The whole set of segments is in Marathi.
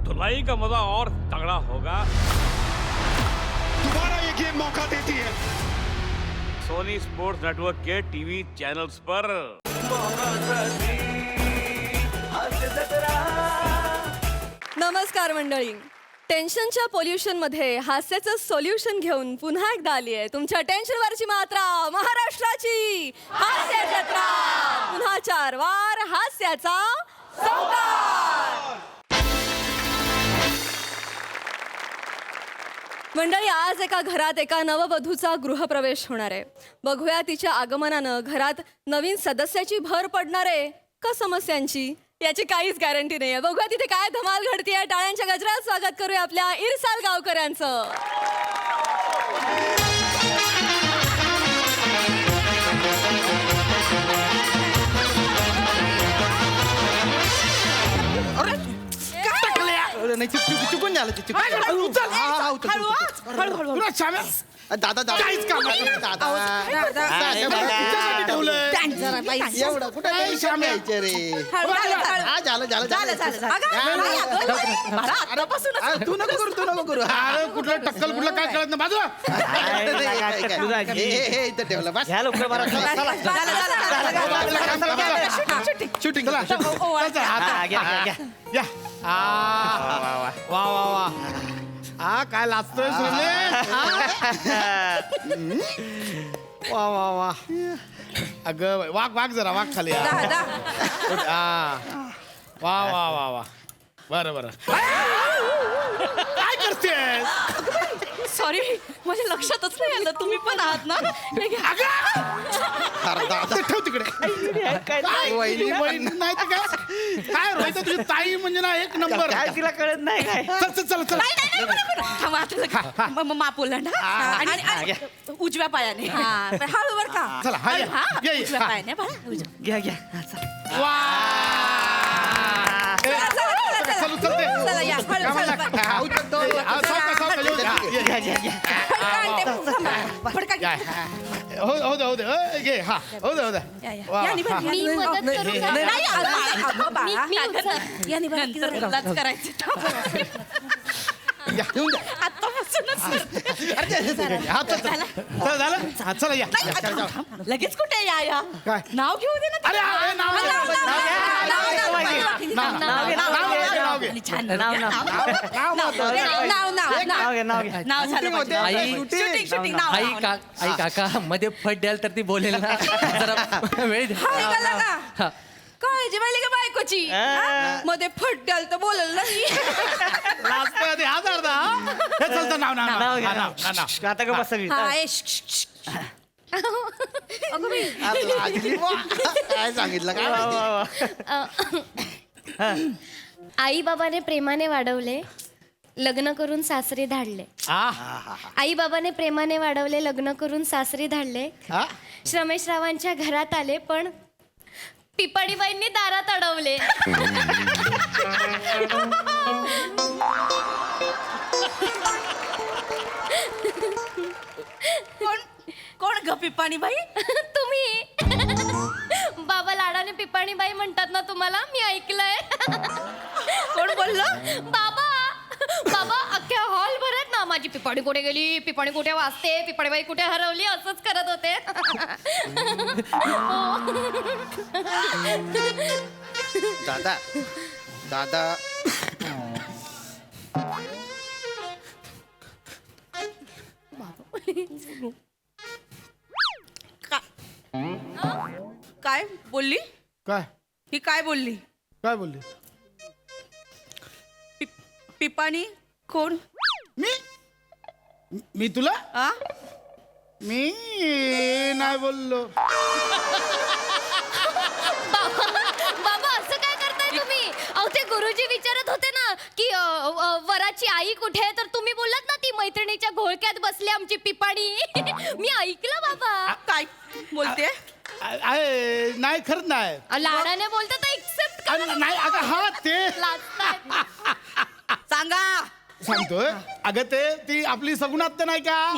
धुलाई का मजा और तगड़ा होगा। दोबारा ये गेम मौका देती है। सोनी स्पोर्ट्स नेटवर्क के टीवी चैनल्स पर। नमस्कार मंडळी, टेन्शनच्या पोल्युशनमध्ये हास्याचं सोल्युशन घेऊन पुन्हा एकदा आली आहे तुमच्या टेन्शनवरची मात्रा, महाराष्ट्राची हास्य जत्रा। पुन्हा 4 वार हास्याचा संकार। मंडळी, आज एका घरात एका नववधूचा गृहप्रवेश होणार आहे। बघूया तिच्या आगमनानं घरात नवीन सदस्याची भर पडणार आहे का समस्यांची, याची काहीच गॅरंटी नाहीये। बघूया तिथे काय धमाल घडतीये। टाळ्यांच्या गजरात स्वागत करूया आपल्या इरसाल गावकरांचं। नाही चुकून झालं दादा दादा काहीच काम एवढं कुठं यायचं रे। झालं तू नको करू अरे कुठलं टक्कल कुठलं काय कळत नाही बाजूला इथं ठेवलं बस शूटिंग या वा वा वा हा काय लाजतोय सोने वा वा वा अगं वाघ जरा वाघ खाली वा वा वा वा बरं काय करतेस? सॉरी, माझ्या लक्षातच नाही आलं तुम्ही पण आहात ना। ठेव तिकडे काय वहिनी नाही तर काय रोहित तुझी ताई म्हणजे ना एक नंबर काय तिला कळत नाही काय चल मापोला ना आणि उजव्या पायाने हळू बर का। चला उजव्या पायाने घ्या वा चल चला या हो दे घे हा हो दे चला या लगेच कुठे या काय नाव घेऊ दे ना। अरे नाव आई काका मध्ये फट द्याल तर ती बोलेल ना जरा वेळ द्या। काळजी वाली का बायकोची मध्ये फट द्याल तर बोलल नाही। चलतं नाव आता का बस काय सांगितलं काय आई बाबाने प्रेमाने वाढवले, लग्न करून सासरी धाडले। आई बाबाने प्रेमाने वाढवले, लग्न करून सासरी धाडले। श्रमेशरावांच्या घरात आले पण पिपाडीबाईंनी दारात अडवले। कोण ग पिपाणीबाई? तुम्ही बाबा लाडाने पिपाणीबाई म्हणतात ना तुम्हाला, मी ऐकलंय। कोण बोललं? बाबा अख्ख्या हॉल भरत ना माझी पिपाणी कुठे गेली, पिपाणी कुठे वाजते, पिपाणीबाई कुठे हरवली, असंच करत होते। दादा काय बोलली? काय ही काय बोलली? बोलली? पिपाणी कोण? मी तुला आ? मी नाही बोललो। बाबा असं काय करताय तुम्ही? अहो ते गुरुजी विचारत होते ना की वराची आई कुठे, तर तुम्ही बोललात ना ती मैत्रिणीच्या घोळक्यात बसली आमची पिपाणी। मी ऐकलं बाबा। काय बोलते? नाही खरंच नाही लाडाने बोलते तर एक्सेप्ट नाही अगं हा ते सांगा। सांगतोय अगं ती आपली सगुणात नाही का,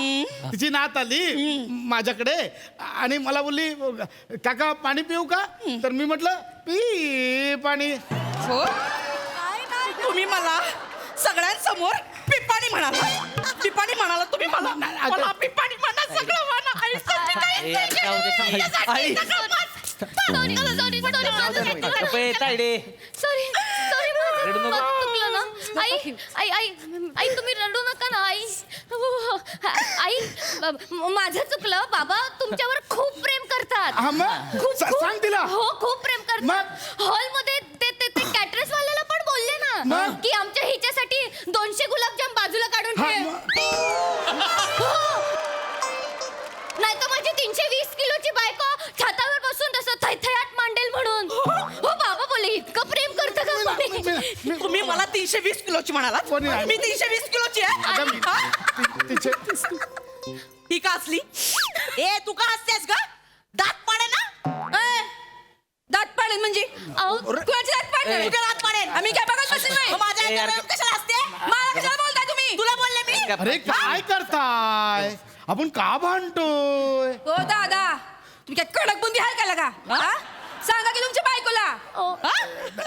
तिची नात आली माझ्याकडे आणि मला बोलली काका पाणी पिऊ का, तर मी म्हटलं पी पाणी। हो तुम्ही मला समोर पिपाणी म्हणाला तुम्ही मला पिपाणी म्हणा सगळं म्हणा आई ए, यार, जाऊ दे. आई गप्पे, तायडे. सॉरी रडू नको. चुकलं ना आई आई आई आई तुम्ही रडू नका ना आई आई माझं चुकलं बाबा तुमच्यावर खूप प्रेम करतात हा, मग? खूप सांग तिला. हो खूप प्रेम करतात मग? हॉलमध्ये ते कॅटरस वाल्याला पण बोलले ना मग? की आमच्या हिच्यासाठी 200 गुलाबजाम बाजूला काढून हा, ठेव नाही तर माझी 320 किलोची बायको छतावर बसून तसं थैथयाट मांडेल म्हणून हो बाबा बोले इतकं प्रेम करतं का कोणी? तुम्ही मला 320 किलोची म्हणाला कोणी नाही. मी 320 किलोची आहे ही का असली ए तू का असतेस का दात पाडे ना दात पाडेल म्हणजे कुणाची दात पाडेल तुझ्या दात पाडेल आम्ही काय बघत बसलो नाही माझ्या ए, यार, घरात कशाला असते मला कशाला बोलताय तुम्ही तुला बोलले मी अरे काय करताय आपण का भांडतोय हो दादा तुम्ही काय कडक बुंदी आहे का लगा हा? सांगा की तुमच्या बायकोला हा?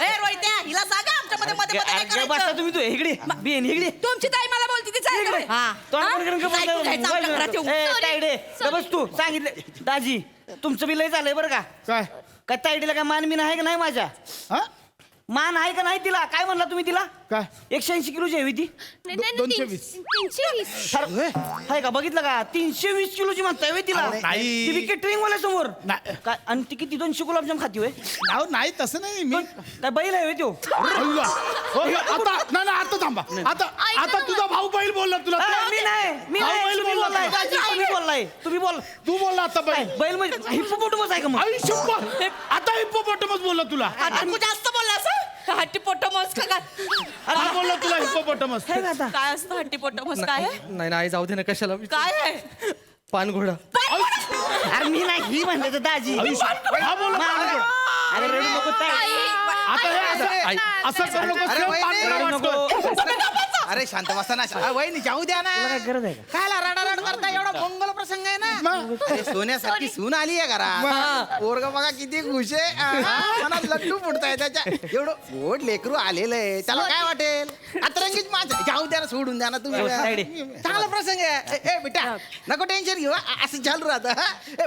ए रोहित्या हिला सांगा आमच्या मध्ये मध्ये मध्ये काय अरे, बसा करायचं? तुम्ही तू इकडे बेन इकडे तुमची ताई मला बोलती ती चालेल का? तोंड हा? वर करून काय गप्प बोलायचं आमच्या घरात येऊन? ए, Sorry, तायडे sorry. बस तू सांगितले दाजी तुमचं बी लय झालंय बरं का काय काय तायडीला काय मान बिन आहे का नाही माझ्या हा मान आहे का नाही तिला काय म्हणला तुम्ही तिला काय 180 किलोची हवी ती नाही, नाही, 220. 320 आहे का बघितलं का 320 किलोची म्हणताय होय तिला अरे, नाही. ती बी केटरिंग वाल्या समोर नाही. काय आणि ती किती 200 गुलाबजाम खाती होय नाव नाही तसं नाही मी काय बैल आहे होय त्यो अय्या. हो, हे आता नाही नाही आता थांबा आता ऐका आता ना. तुझा भाऊ बैल बोलला तुला ए, मी नाही भाऊ बैल तुम्ही बोलला बोललाय तुला. दाजी, तुम्ही बोललाय तुम्ही बोल तू बोलला आता बैल बैल म्हणजे हिप्पोपोटमस आहे का मग आई शप्पथ. आता हिप्पोपोटामस बोलला तुला आता तू जास्त बोलला असं हट्टी पोटोमस का हा बोलला तुला हिप्पोपोटामस आहे का आता काय असतं हट्टी पोटोमस काय आहे? नाही नाही जाऊ दे ना कशाला काय आहे पानघोडा अरे मी नाही ही म्हणले तर दाजी हा बोल मानघोडा. अरे रडू नको ताई. आता हे असं असं करू नको अरे सेम वहिनी. पांढरा रडू वाटतोय. नको अरे शांत बसा ना वहिनी जाऊ द्या ना तुला काय गरज आहे का काय रडारड करता एवढा मंगल प्रसंग आहे ना मग? अरे सोन्यासारखी सून आली आहे घरात पोरग बघा किती खुश आहे मनात लड्डू फुटताय त्याच्या एवढं गोड लेकरू आलेलं आहे त्याला काय वाटेल अतरंगीत माझं जाऊ द्या ना सोडून द्या ना हो, साईडे. तुम्ही चांगला प्रसंग आहे ए बेटा नको टेन्शन घेऊ असं चालू राहतं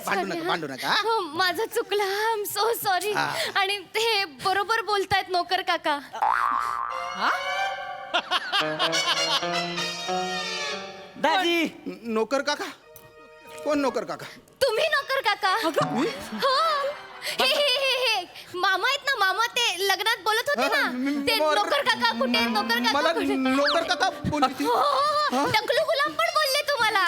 भांडू नका हा? हो माझं चुकलं आय एम सो सॉरी हा. आणि ते बरोबर बोलतायत नोकर काका दाजी नोकर काका कोण नोकर काका तुम्ही नोकर काका हो हे मामा आहेत ना मामा ते लग्नात बोलत होते ना ते नोकर काका कुठे आहेत? नोकर काका मला कुठे आहेत? नोकर काका बोलली हो, हो, हो. टकलू गुलाम पण बोलले तुम्हाला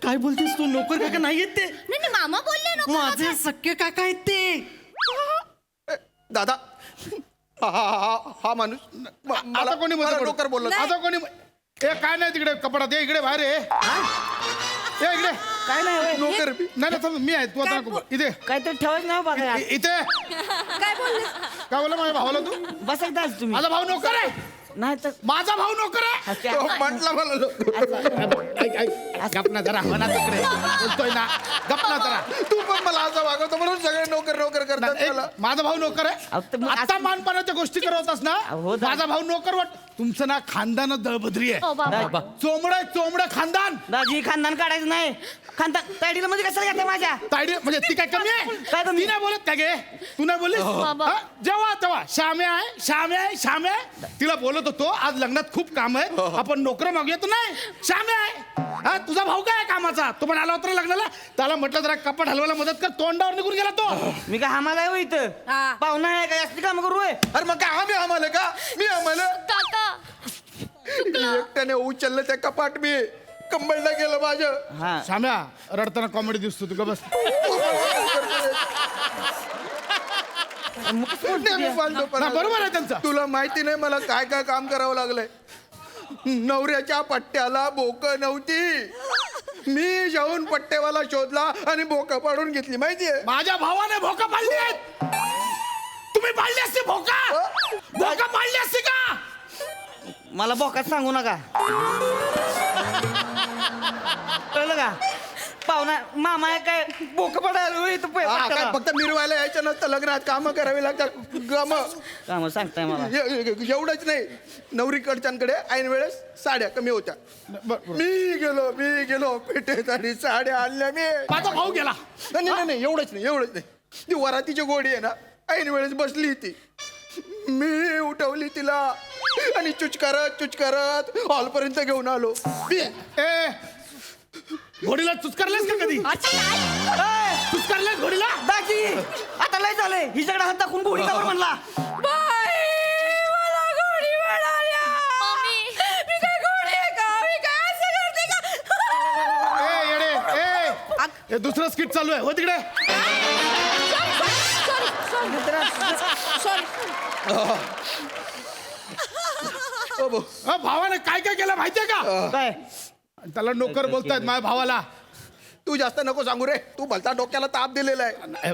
काय बोलतेस तू नोकर काका नाही येत ते नाही नाही, मामा बोलले नोकर माझे काका. सख्खे काका आहेत ते दादा हा माणूस आता कोणी मला मध्ये नोकर बोललो आता कोणी ए काय नाही तिकडे कपडा दे इकडे बाहेर ये ये इकडे काय नाही होय. नोकर नाही नाही थांब, मी आहे तू आता नको. इथे काहीतरी ठेवायचं नाही बघा इथे काय बोलले काय बोला माझ्या भावाला तू बस एकदा तुम्ही माझा भाऊ नोकर आहे नाही तर माझा भाऊ नोकर आहे म्हटलं मला नोकर. ऐक ऐक गप ना जरा म्हणा तिकडे बोलतोय ना गप ना जरा तू पण मला असं वागवतो म्हणून सगळे नोकर नोकर करतात एक, मला माझा भाऊ नोकर अहो, तर मग आहे आता मानपानाच्या गोष्टी करवतास ना हो, दा- माझा भाऊ नोकर वाट तुमचं ना खानदान दळभद्री आहे हो बाबा चोमडं खानदान दाजी खानदान काढायचं नाही खानदान तायडीला मध्ये कशाला घेतलं माझ्या तायडी म्हणजे ती काय कमी आहे काय कमी? ती नाही बोलत का गे तू नाही बोललीस बाबा. हा? जेव्हा तेव्हा श्यामे तिला बोलत होतो आज लग्नात खूप काम आहे आपण नोकर मागूया तर नाही श्यामे आहे हा तुझा भाऊ काय आहे कामाचा तो पण आला होता ना लग्नाला त्याला म्हटलं जरा कपाट हलवायला मदत कर तोंडावर निघून गेला तो मी काय आम्हाला आहे हो इथं हा. पाहुणा आहे काय असली काम करू होय? अरे मग काय आम्ही आम्हाला का मी आम्हाला काका एकट्याने उचललं त्या कपाट मी कंबळला गेलं माझं हा श्याम्या रडताना कॉमेडी दिसतो तू का बस नेहमी फालतू पण ना, बरोबर आहे त्यांचं तुला माहिती नाही मला काय काय काम करावं लागलंय नवऱ्याच्या पट्ट्याला बोक नव्हती मी जाऊन पट्ट्यावाला शोधला आणि बोका पाडून घेतली माहितीये माझ्या भावाने भोका पाडली आहेत तुम्ही पाडली असती भोका पाडली असती का मला बोकात सांगू नका कळलं का पाहुणा मामा आहे काय बोक पडायला काय फक्त मिरवायला यायचं नसतं लग्नात कामं करावी लागतात काम सांगताय मला एवढंच नाही नवरीकडच्यांकडे ऐन वेळेस साड्या कमी होत्या मी गेलो पेठेत आणि साड्या आणल्या मी माझा भाऊ गेला. नाही एवढंच नाही ती वरातीची गोडी आहे ना ऐन वेळेस बसली ती मी उठवली तिला आणि चुचकारत हॉलपर्यंत घेऊन आलो ए घोडीला चुचकारलेस का कधी? चुचकारलेस घोडीला? दाजी आता लय झालंय हिच्याकडे हात दाखवून गोळी कावर म्हणला ए येडे ए हे दुसरं स्किट चालू आहे हो तिकडे. भावाने काय काय केलं माहितीये का? काय त्याला नोकर बोलतायत माझ्या भावाला. तू जास्त नको सांगू रे तू भलता डोक्याला ताप दिलेला आहे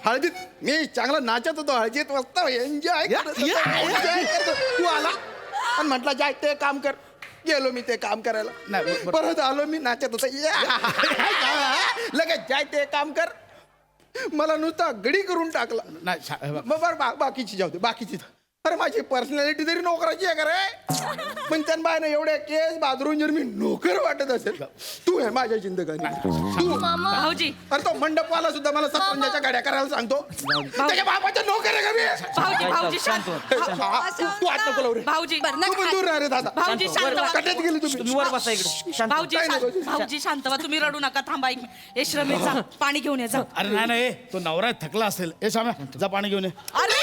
हळदीत मी चांगला नाचत होतो हळदीत मस्त एन्जॉय तू आला आणि म्हटलं जाय ते काम कर गेलो मी ते काम करायला नाही, परत आलो मी नाचत होतो लगेच जाय ते काम कर मला नुसता गडी करून टाकला नाही मग बरं बाकीची जाऊ दे बाकीची अरे माझी पर्सनॅलिटी तरी नोकराची आहे का रे पण त्यांना ना एवढ्या केस बाजरून जर मी नोकर वाटत असेल तू आहे माझ्या जिंदगानी तू भाऊजी अरे तो मंडपवाला सुद्धा मला सत्पंजाच्या गाड्या करायला सांगतो त्याच्या बापाच्या नोकर आहे का मी भाऊजी शांत तू आत नको लावू रे भाऊजी तू पण दूर राह रे दादा भाऊजी शांत व्हा. कट्यात गेली तुम्ही वर बसा इकडे शांत बसा. भाऊजी काय नको. भाऊजी शांत व्हा तुम्ही रडू नका थांबा हे श्रमे जा पाणी घेऊन ये जा अरे नाही नाही तो नवरा थकला असेल. ए शाम्या जा पाणी घेऊन ये. अरे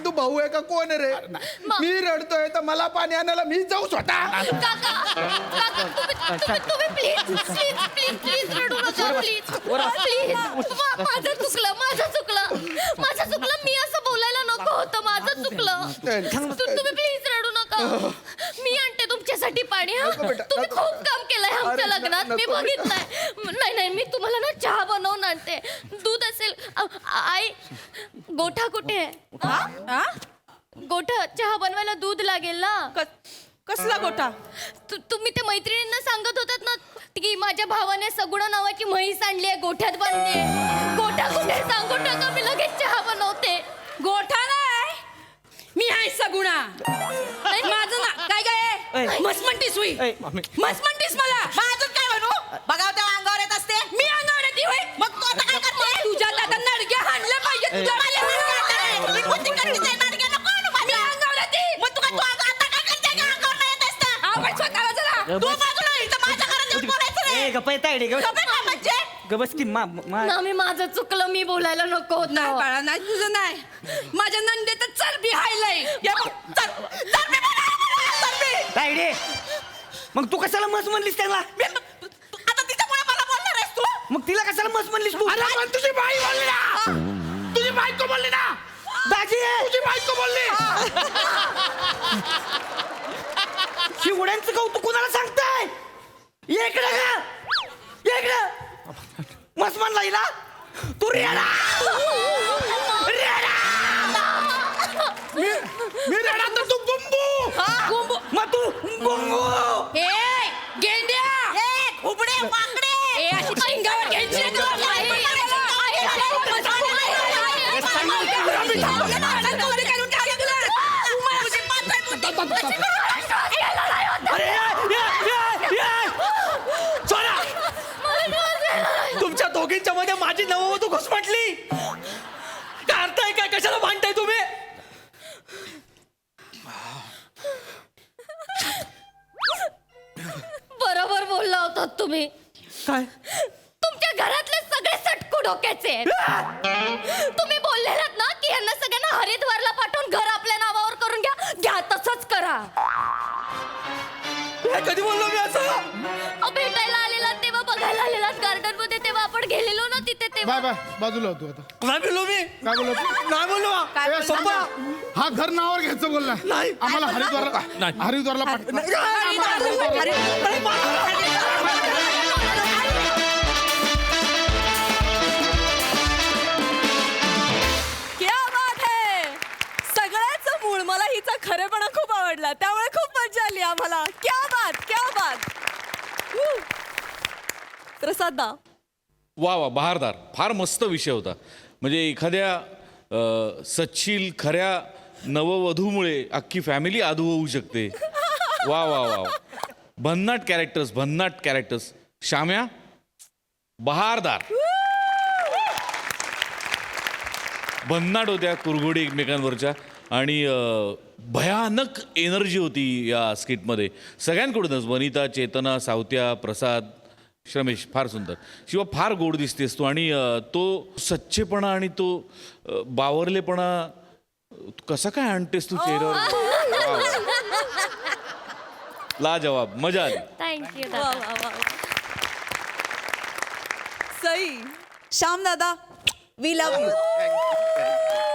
तू भाऊ आहे का कोण आहे रे मी रडतोय तर मला पाणी आणायला मी जाऊ स्वतः तुम्ही प्लीज रडू नका प्लीज माझं चुकलं मी असं बोलायला नको होतं माझं चुकलं तुम्ही प्लीज रडू नका मी आणते तुमच्यासाठी पाणी हा बेटा, तुम्ही नको. खूप काम केलंय आमच्या अरे, लग्नात मी नको. बघितलंय नाही मी तुम्हाला ना चहा बनवून आणते दूध असेल आई गोठा कुठे आहे गोठा चहा बनवायला दूध लागेल ना कसला गोठा तुम्ही ते मैत्रिणींना सांगत होतात ना की माझ्या भावाने सगुणा नावाची म्हैस आणली आहे गोठ्यात बांधली गोठा कुठे सांगू टाका मी लगेच चहा बनवते गोठा नाही मी आहे सगुणा माझं ना काय मस्त म्हणतीस हुई मस्त म्हणतीस मला माझं काय म्हणू बघाव तेव्हा अंगावर येत असते मी अंगावर येते होय मग तू आता काय करते तुझ्या दादा नडग्या हाणलं पाहिजे तुझ्या मला नडग्या हाणलं. मी कोणती करते नडग्या नको आणू माझ्या. मी अंगावर येते मग तू आता काय करते का अंगावर नाही येत असतं आवड स्वतःला जरा तू बाजूला इथं माझ्या घरात येऊन बोलायचं रे गप्पा येताय गप्पा काय म्हणजे गबस की ना मी माझं चुकलं मी बोलायला नको नाही बाळा नाही तुझं नाही माझ्या नंदेत चरबी हायलय चरबी तायडे मग तू कशाला मस म्हणलीस त्याला आता तिच्यामुळे मला बोलणार आहेस तू मग तिला कशाला मस म्हणलीस तू अरे पण तुझी बाई बोलली ना. तुझी बायको बोलली ना. दाजी तुझी बायको बोलली. शिवड्यांचं कौतुक कुणाला सांगताय इकडे का इकडे मस म्हणला हिला तू रेडा मी रेडा तर तू गुंबू. मग तू गुंगू गेंड्या उबडे माकडे अशी शिंगावर घ्यायची तुमच्या दोघींच्या मध्ये माझी नववधू घुसमटली काढताय काय कशाला भांडताय तुम्ही बरोबर बोलला होतात तुम्ही काय तुमच्या घरातले सगळे सटकू डोक्याचे आहेत. तुम्ही बोललेलात ना की यांना सगळ्यांना हरिद्वारला पाठवून घर आपल्या नावावर करून घ्या तसंच करा कधी बोललो मी असं भेटायला आलेला तेव्हा बघायला आलेला गार्डन मध्ये तेव्हा आपण गेलेलो ना तिथे तेव्हा बाय बाजूला होतो आता. काय बोललो मी काय बोलत नाही बोललो ए, पप्पा हा घर नावावर घ्यायचं बोलला नाही. आम्हाला हरिद्वारला पाठवा. क्या बात है सगळ्याच मूळ मला ही दादा. वा वा, बहारदार, फार मस्त विषय होता. म्हणजे एखाद्या सच्शील खऱ्या नववधूमुळे अख्खी फॅमिली आधू होऊ शकते. वा वा वा, भन्नाट कॅरेक्टर्स. शाम्या, बहारदार. भन्नाट होत्या कुरघोडी एकमेकांवरच्या आणि भयानक एनर्जी होती या स्किटमध्ये सगळ्यांकडूनच. वनिता, चेतना, सावत्या, प्रसाद, श्रमेश, फार सुंदर. शिवा फार गोड दिसतेस तू आणि तो सच्चेपणा आणि तो बावरलेपणा कसा काय आणतेस तू चेहऱ्यावर. लाजवाब, मजा आली. थँक्यू वा, वा, वा. सई. श्याम दादा, वी लव्ह यू.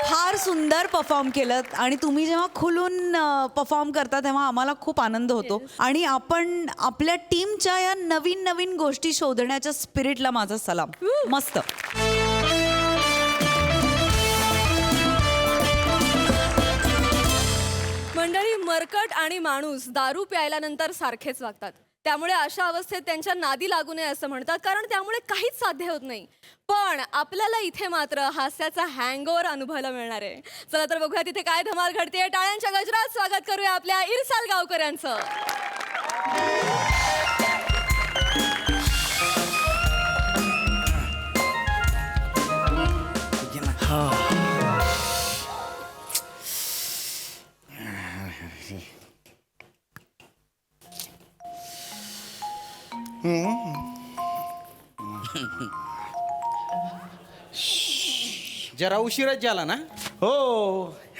फार सुंदर परफॉर्म केलं आणि तुम्ही जेव्हा खुलून परफॉर्म करता तेव्हा आम्हाला खूप आनंद होतो. आणि आपण आपल्या टीमच्या या नवीन नवीन गोष्टी शोधण्याच्या स्पिरिटला माझा सलाम. मस्त. मंडळी, मरकट आणि माणूस दारू प्यायल्यानंतर सारखेच वागतात. त्यामुळे अशा अवस्थेत त्यांच्या नादी लागू नये असं म्हणतात, कारण त्यामुळे काहीच साध्य होत नाही. पण आपल्याला इथे मात्र हास्याचा हँगओव्हर अनुभवायला मिळणार आहे. चला तर बघूया तिथे काय धमाल घडते. टाळ्यांच्या गजरात स्वागत करूया आपल्या इरसाल गावकर यांचं. जरा उशीरच झाला ना. हो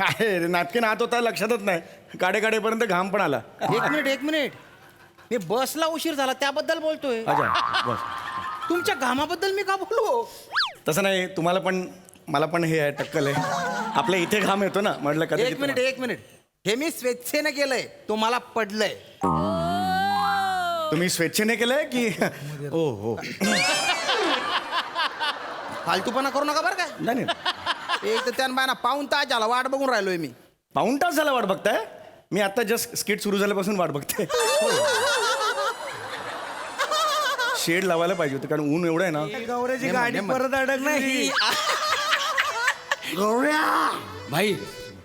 आहे, नाटके नात होता लक्षातच नाही. काडेपर्यंत घाम पण आला. एक मिनिट मी बसला उशीर झाला त्याबद्दल बोलतोय. अच्छा, बस. तुमच्या घामाबद्दल मी का बोलू. तसं नाही, तुम्हाला पण मला पण हे आहे, टक्कल आहे. आपल्या इथे घाम येतो ना, म्हटलं कधी. एक मिनिट हे मी स्वेच्छेने केलंय, तुम्हाला पडलंय. तुम्ही स्वेच्छेने केलंय की ओ हो. फालतूपणा करू नका बरं का. नाही, एक तर त्यांना पाऊण तास झाला वाट बघून राहिलोय मी. पाऊण तास झाला वाट बघताय. मी आता जस्ट स्किट सुरू झाल्यापासून वाट बघते. शेड लावायला पाहिजे होतं, कारण ऊन एवढं आहे ना. गौऱ्याची गाडी परत अडक नाही. गौऱ्या भाई,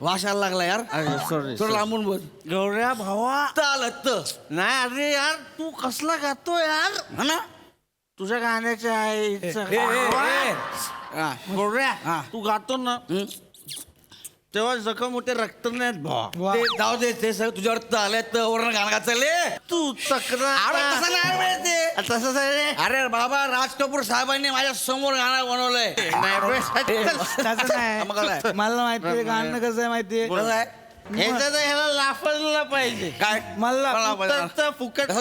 वाशाला लागला यार. सॉरी, लांबून बोल. गौऱ्या भावा चालत नाही. अरे यार, तू कसला गातो यार. हा ना, तुझ्या गाण्याच्या गौऱ्या तू गातो ना तेव्हा जखम होते, रक्त नाहीत भावा. ते जाऊ दे, ते सगळं तुझ्यावर आलंय तर वरण गाणं गा चालले तू तक्रार. तसंच आहे. अरे बाबा, राज कपूर साहेबांनी माझ्या समोर गाणं बनवलंय. मला माहिती गाणं कसं आहे माहितीये. ह्याला लाफडला पाहिजे. काय मला फुकट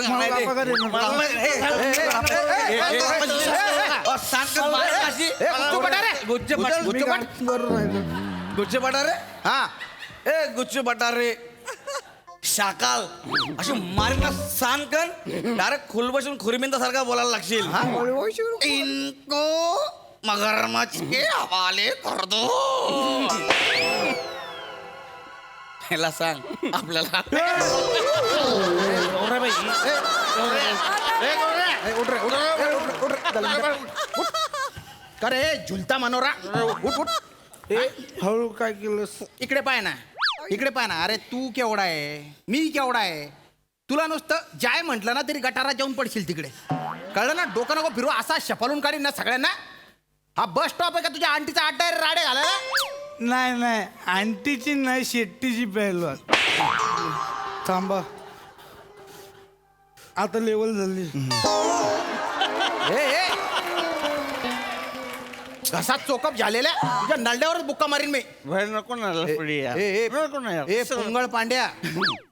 गुच्छ बटारे. हा, ए गुच्छ बटारे शाकाल अशी मारीना सांग कर. डायरेक्ट खुल बसून खुरमिंदा सारखा बोलायला लागशील. इनको मगरमच्छ के हवाले कर दो. ह्याला सांग आपल्याला. का रे झुलता मनोरा, उठ उठ. हळू काय केलं. इकडे पाय ना, इकडे पाय ना. अरे तू केवढा आहे, मी केवढा आहे. तुला नुसतं जाय म्हटलं ना तरी गटारात जाऊन पडशील तिकडे. कळलं ना. डोकं नको फिरू. असा शपालून काढीन ना सगळ्यांना. हा बस स्टॉप आहे का तुझ्या आंटीचा अड्डा राडे घालायला. नाही, आंटीची नाही, शेट्टीची पहिलवान. थांबा, आता लेवल झाली. घसा चोकप झालेल्या तुझ्या नरड्यावरच बुक्का मारीन मी. नको ना. पोंगळ पांड्या,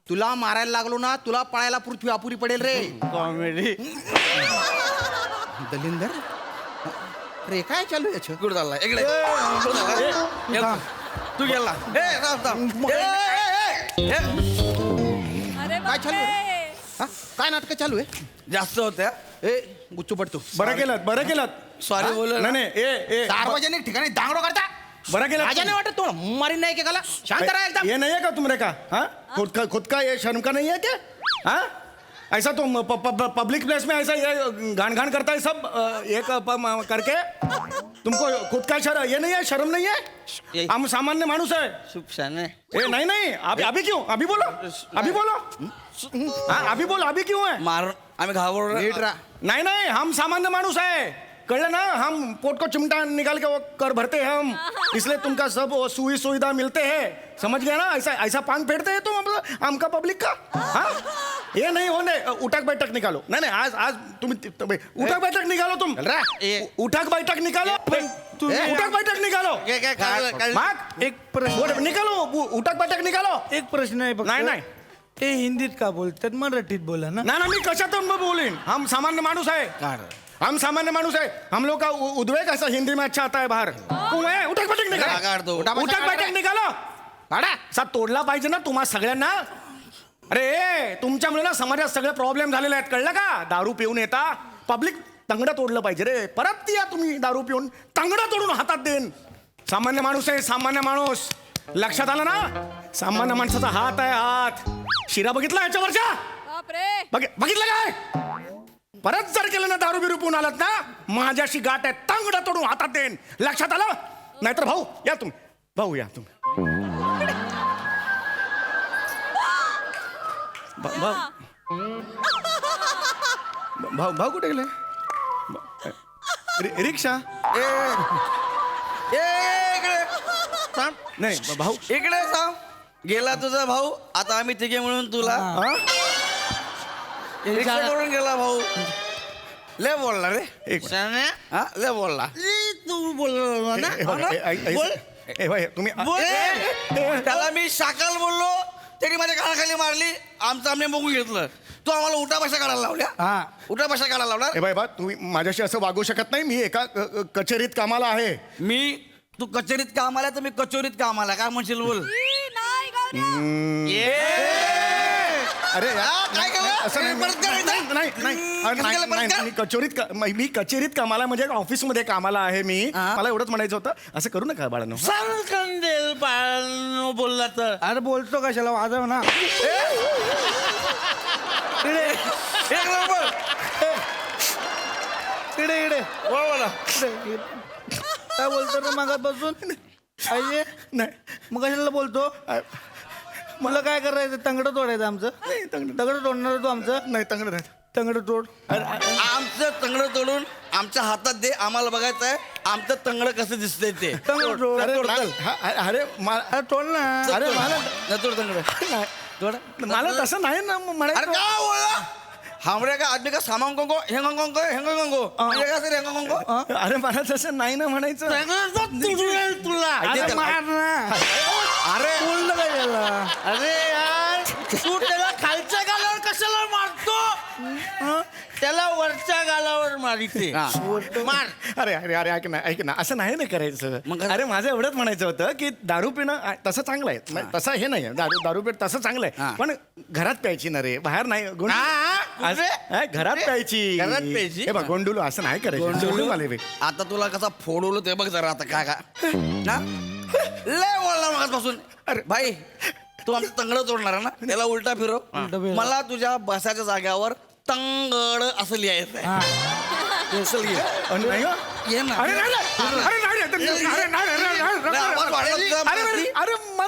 तुला मारायला लागलो ना तुला पळायला पृथ्वी अपुरी पडेल रे. कॉमेडी दलिंदर. अरे काय चालू आहे. गुड झाला इकडे. तू गेला. अरे काय चालू आहे? बापरे. हा? काय नाटक चालू आहे. जास्त होत्या. ए गुच्चू पडतो. बरं केलं. सॉरी बोल. नाही सार्वजनिक ठिकाणी दांगडो करता. बरं केलं. राजा नाही वाटत तो मारीन नाही का. शांत राहा एकदम. ये नहीं है का तुमरे का. हाँ खुद का ये शर्म का नहीं है क्या. हाँ ऐसा तुम पब्लिक प्लेस में ऐसा ये घान घान करता है सब करके तुमको खुद का शर्म ये नहीं है, शर्म नहीं है? हम सामान्य माणूस है. सुपशाने ए नहीं नहीं अभी क्यों? अभी बोलो हाँ अभी बोल, अभी क्यों है? मार आम्ही घाबरलो. नहीं नहीं हम सामान्य माणूस है, कळलं ना? हम पोट को चिमटा निकाल के वो कर भरते हैं हम, इसलिए तुमका सब वो सुविधा मिलते हैं. समझ गया ना? ऐसा पान फेरते हैं तुम हमका पब्लिक का. हाँ ये नहीं होने. उठक बैठक निकालो. नहीं आज तुम्ही उठक बैठक निकालो. तुम उठक बैठक निकालो. उठक बैठक निकालो. एक प्रश्न निकालो उठक बैठक निकालो. एक प्रश्न आहे फक्त. नाही ते हिंदीत का बोलतात, मराठीत बोला ना. ना मी कशातून बोलीन. हम सामान्य माणूस है, हम सामान्य माणूस है. हम लोग का उद्वेग ऐसा हिंदी में अच्छा आता है बाहर. उठक बैठक निकालो. उठक बैठक निकालो. सा तोडला पाहिजे ना तुम्हा सगळ्यांना. अरे तुमच्यामुळे ना समाजात सगळे प्रॉब्लेम झालेले आहेत, कळलं का? दारू पिऊन येता पब्लिक तंगडं तोडलं पाहिजे रे. परत या तुम्ही दारू पिऊन तंगडं तोडून हातात देईन. सामान्य माणूस आहे, सामान्य माणूस. लक्षात आलं ना? सामान्य माणसाचा हात आहे, हात. शिरा बघितला याच्यावरच्या? बघितलं काय? परत जर केलं ना दारू बिरू पिऊन आलात ना, माझ्याशी गाठ आहे, तंगडं तोडून हातात देईन. लक्षात आलं? नाहीतर भाऊ या तुम्ही. भाऊ या तुम्ही. भाऊ कुठे गेले? रिक्षा नाही भाऊ इकडे सांग. गेला तुझा भाऊ, आता आम्ही तिघे म्हणून तुला रिक्षा करून गेला भाऊ. ले बोलला रे. ले बोलला. तू बोलला ना. तुम्ही त्याला मी शाकाल बोललो, त्यांनी माझ्या कानाखाली मारली. आमचं आम्ही बघून घेतलं. तू आम्हाला उठा भाषा काढायला लावल्या. उठा भाषा काढायला लावणार. बाई बा तुम्ही माझ्याशी असं वागू शकत नाही. मी एका कचेरीत कामाला आहे. तू कचेरीत कामाला तर मी कचोरीत कामाला. काय म्हणशील बोल. अरे काय केलं? असं नाही. मी कचेरीत कामाला म्हणजे ऑफिसमध्ये कामाला आहे मी. मला एवढंच म्हणायचं होतं. असं करू नका बाळांनो. सांगेल बाळांनो बोलला तर. अरे बोलतो कशाला, वाजव ना. इकडे बोला. काय बोलतो ना मागापासून? नाही मग कशाला बोलतो? मला काय करायचं? तंगडं तोडायचं आमचं. तंगडं तोडणार तू आमचं? नाही तंगडं तोड. आमचं तंगडं तोडून आमच्या हातात दे. आम्हाला बघायचं आहे आमचं तंगडं कसं दिसतंय ते. तंगडं तोड. अरे तोड ना. अरे तोड तंगडं. तोड. मला तसं नाही ना म्हणायचं. काय बोलला? हमरे का आदमी का सामान कोंको हेंगो हेंगो. अरे मला तसं नाही ना म्हणायचं. तुला अरे बोललं काय त्याला? अरे यार तू त्याला खालच्या गालावर कशाला मारतो? त्याला वरच्या गालावर मारिते. मार. अरे अरे अरे ऐक ना असं नाही ना करायचं. अरे माझं एवढंच म्हणायचं होतं की दारू पिणं तसं चांगलं आहे. तसं हे नाही दारू पिणं तसं चांगलं आहे, पण घरात प्यायची ना रे, बाहेर नाही. घरात प्यायची. हे बघ गोंडुलो असं नाही करायचं. आता तुला कसा फोडवलो ते बघ जरा. आता काय लय बोलला मगापासून. अरे भाई तू आमचं तंगड तोडणार आहे ना, त्याला उलटा फिरव. मला तुझ्या बसाच्या जाग्यावर तंगड असं लिहायचं आहे. असं लिह. ये ना. अरे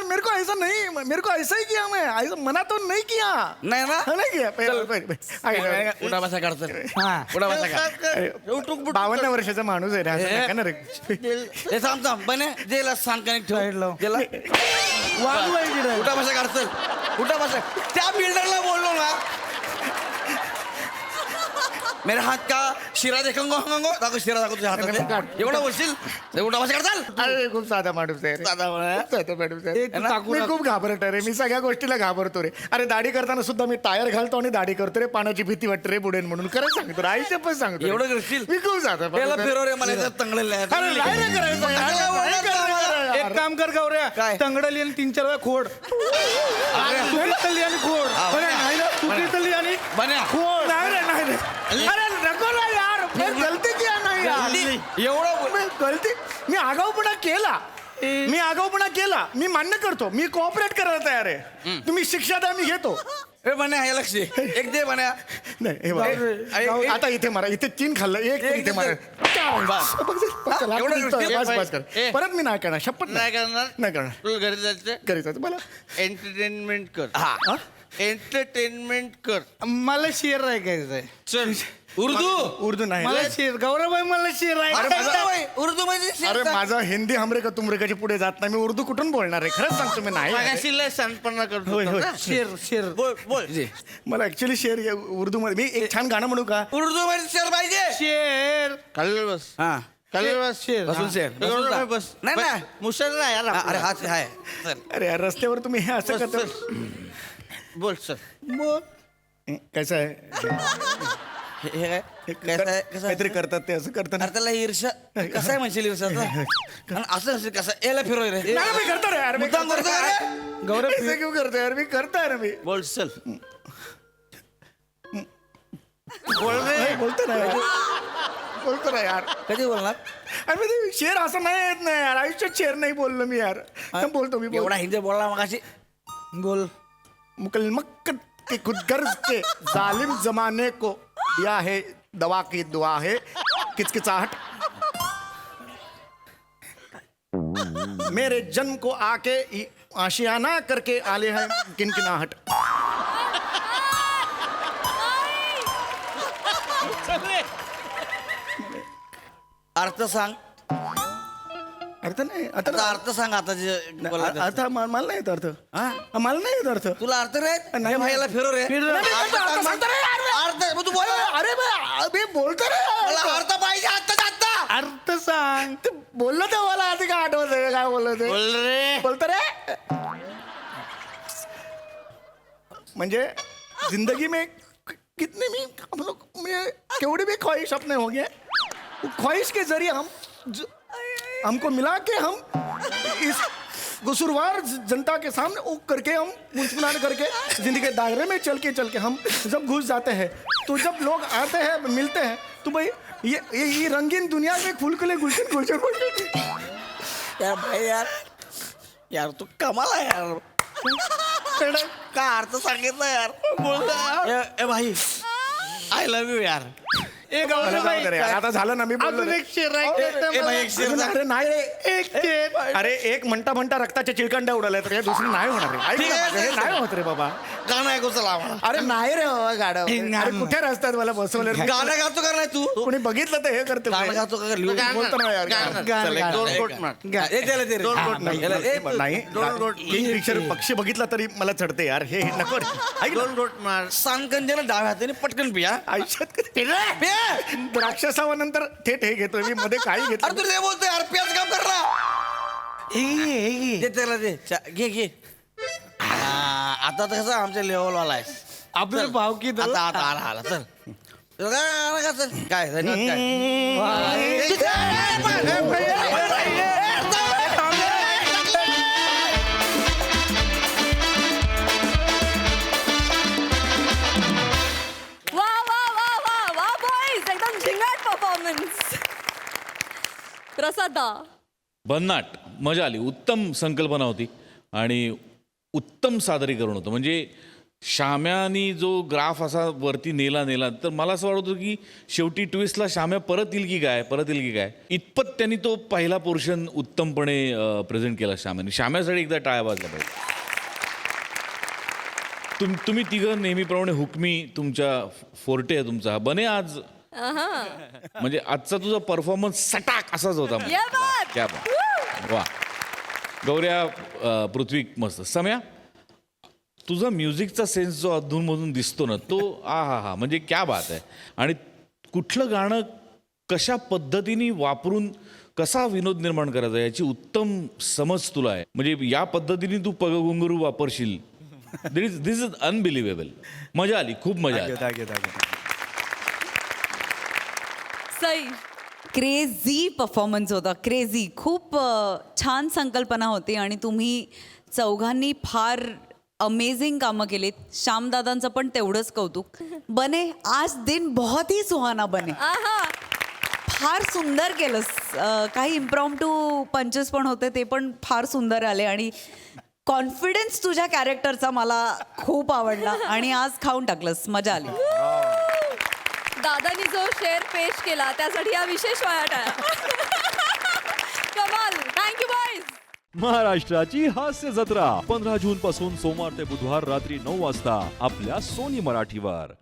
मेरे को ऐसा नहीं, मेरे को ऐसा ही किया मैं. ऐसा मना तो नहीं किया. नाही ना. नहीं किया. उठा बसा काढतो. उठा बसा काढ. 52 वर्षाचा माणूस आहे रे. हे थांब बने जेला सांग कनेक्ट ठेव. उठा बसा काढतो. उठा बसा. त्या बिल्डरला बोललो ना, मेरा हात का शिरा देखंगो हंगो दाखव. शिरा दाखव तुझ्या हातात. एवढं बोलशील उठा बसा काढताल. अरे खूप साधा माणूस आहे. साधा माणूस आहे. मी खूप घाबरट आहे रे. मी सगळ्या गोष्टीला घाबरतो रे. अरे दाढी करताना सुद्धा मी टायर घालतो आणि दाढी करतो रे. पाण्याची भीती वाटते रे पुढे म्हणून. खरंच सांगतो रे, आईच्या पण सांगतो. एवढं करशील? मी खूप साधा. त्याला फिरव रे. मला तंगडलेलं आहे. एक काम कर गौऱ्या. काय? तंगड लिहिली 3-4 वेळा खोड. चुकी आणि खोड. चुकी आणि बन्या खोड. नाही रे. अरे नको ना यार. गलती किया नाही. एवढं गलती. मी आगाऊपणा केला. मी मान्य करतो. मी कोऑपरेट करायला तयार आहे. तुम्ही शिक्षा द्या, मी घेतो. हे बन्या हे लक्ष एक दे बन्या नाही हे बघ. आता इथे मारा इथे 3 खाल्लं एक तर इथे मारा चला, एवढं बस कर. ए. परत मी नाही करणार शपथ नाही करणार नाही करणार तुला घरी जायचं घरी जायचं मला एंटरटेनमेंट कर हा? एंटरटेनमेंट कर मला शेर ऐकायचंय चल उर्दू उर्दू नाही मला शेर गौरवभाई मला शेर अरे ऐकायचं उर्दू मध्ये अरे माझा हिंदी हमरे का तुमरे पुढे जात नाही मी उर्दू कुठून बोलणार आहे खरंच सांगतो मी नाही मागाशी लय सांडपणा करतो होय, होय. ना. शेर बोल बोल मला ऍक्च्युली शेअर उर्दू मध्ये मी एक छान गाणं म्हणू का उर्दू मध्ये शेर पाहिजे शेर खाली बस हा खाली बस शेर बसून शेर बसून जा. बस नाही ना मुशल नाही यार अरे हात आहे चल अरे यार रस्त्यावर तुम्ही हे असं बस, करता चल. बोल सर कसं आहे हे काय कसं आहे कसं काहीतरी करतात ते असं करतात अरे त्याला ईर्षा कसं आहे म्हणशील ईर्षा असं असेल कसं याला फिरव रे नाही, मी करतो रे यार मी मुद्दाम करतो करतो रे. रे. गौरव ऐसे क्यों करतो यार मी करतोय ना मी बोल चल बोल रे नाही, बोलतो ना यार बोलतो ना यार कधी बोलणार अरे मी ते शेर असं नाही येत नाही यार आयुष्यात शेर नाही बोललो मी यार बोलतो मी एवढा हिंदी बोलला मग अशी बोल मुकलमक के खुदगर्ज के जालिम जमाने को दिया है दवा की दुआ है किचकिचाहट मेरे जन्म को आके आशियाना करके आले हैं किनकिनाहट अर्थ सांग अर्थ नाही आता अर्थ सांग आता जे बोलायचं. अर्थ मला नाही येत अर्थ हा? मला नाही येत अर्थ तुला अर्थ रे नाही, नाही भाईला फिरव रे नाही, नाही, अर्थ अर्थ सांग सांगतो रे यार. मला. अर्थ मग तू बोल अरे मी बोलतो रे मला अर्थ पाहिजे आत्ताच आत्ता अर्थ सांग ते बोललो ते मला आधी काय आठवत आहे काय बोललो ते बोल रे बोलतो रे म्हणजे जिंदगी में कितने भी हम लोग में केवड़ी भी ख्वाहिश अपने हो गए वो ख्वाहिश के जरिए हमको मिला के हम इस कसूरवार जनता के सामने वो करके हम मुंशमुनान करके जिंदगी के दायरे में चल के हम जब घुस जाते हैं तो जब लोग आते हैं मिलते हैं तो भाई ये रंगीन दुनिया में फुलकुले गुलशन गुलशन गुलशन यार भाई यार तू कमाल आहे यार का अर्थ सांगितलं यार बोल ए भाई आय लव्ह यू यार ए गौरवभाई आता झालं ना मी बोललो अजून रे. एक शेर ए भाई एक शेर अरे नाही रे एक शेर अरे एक म्हणता रक्ताच्या चिळकंड्या उडाल्या तर दुसरं नाही होणार रे ऐक ठीक ना आहे, माझं, हे ठीक आहे. नाही होत रे बाबा गाणं ऐकू चला आम्हाला अरे नाही रे बाबा गाडं अरे कुठे रस्त्यात मला बसवले रे? गाणं गातो का नाही तू कोणी बघितलं तर हे करते गाणं गातो का बोलतो ना यार चल, एक दोन कोट मार ए त्याला दे रे. दोन कोट नाही याला, ए, नाही दोन कोट किंग फिशर पक्षी बघितला तरी मला चढते यार हे नको रे. ऐक ना दोन कोट मार सांगकंजन डाव्या हाताने पटकन पिया आयुष्यात कधी राक्षसावानंतर थेट हे घेतोय मी मध्ये काही अरे घेतलं तू ते बोलतोय यार पियाच काम कर ना दे त्याला दे घे आता तर कसं आमच्या लेवलवाला आहे आपलं भाव की आता आला चल गाणं गा, चल. काय धन्यवाद वा वा वा वा वा बॉईज एकदम झिंगाट परफॉर्मन्स प्रसादा भन्नाट मजा आली उत्तम संकल्पना होती आणि उत्तम सादरीकरण होतं म्हणजे श्याम्यानी जो ग्राफ असा वरती नेला तर मला असं वाटत होतं की शेवटी ट्विस्टला श्याम्या परत येईल की काय इतपत त्यांनी तो पहिला पोर्शन उत्तमपणे प्रेझेंट केला श्याम्यासाठी एकदा टाळ्या वाजल्या पाहिजे तुम्ही तिघं नेहमीप्रमाणे हुकमी तुमच्या फोर्टे आहे तुमचा बने आज म्हणजे आजचा तुझा परफॉर्मन्स सटाक असाच होता या बात. क्या बात. वा गौऱ्या पृथ्वी मस्त सम्या तुझा म्युझिकचा सेन्स जो अधूनमधून दिसतो ना तो हा म्हणजे क्या बात आहे आणि कुठलं गाणं कशा पद्धतीने वापरून कसा विनोद निर्माण करायचा याची उत्तम समज तुला आहे म्हणजे या पद्धतीने तू पगघुंगरू वापरशील दिस इज अनबिलिव्हेबल मजा आली खूप मजा आली सई क्रेझी परफॉर्मन्स होता क्रेझी खूप छान संकल्पना होती आणि तुम्ही चौघांनी फार अमेझिंग कामं केलीत श्यामदादांचं पण तेवढंच कौतुक बने आज दिन बहुत ही सुहाना बने फार सुंदर केलंस काही इम्प्रॉम्प्टू पंचेस पण होते ते पण फार सुंदर आले आणि कॉन्फिडन्स तुझ्या कॅरेक्टरचा मला खूप आवडला आणि आज खाऊन टाकलंस, मजा आली. दादानी जो शेअर पेश केला त्यासाठी हा विशेष वाया टाळ्या. कमाल. Thank you boys. महाराष्ट्राची हास्य जत्रा 15 जून पासून सोमवार ते बुधवार रात्री 9 वाजता आपल्या सोनी मराठीवर.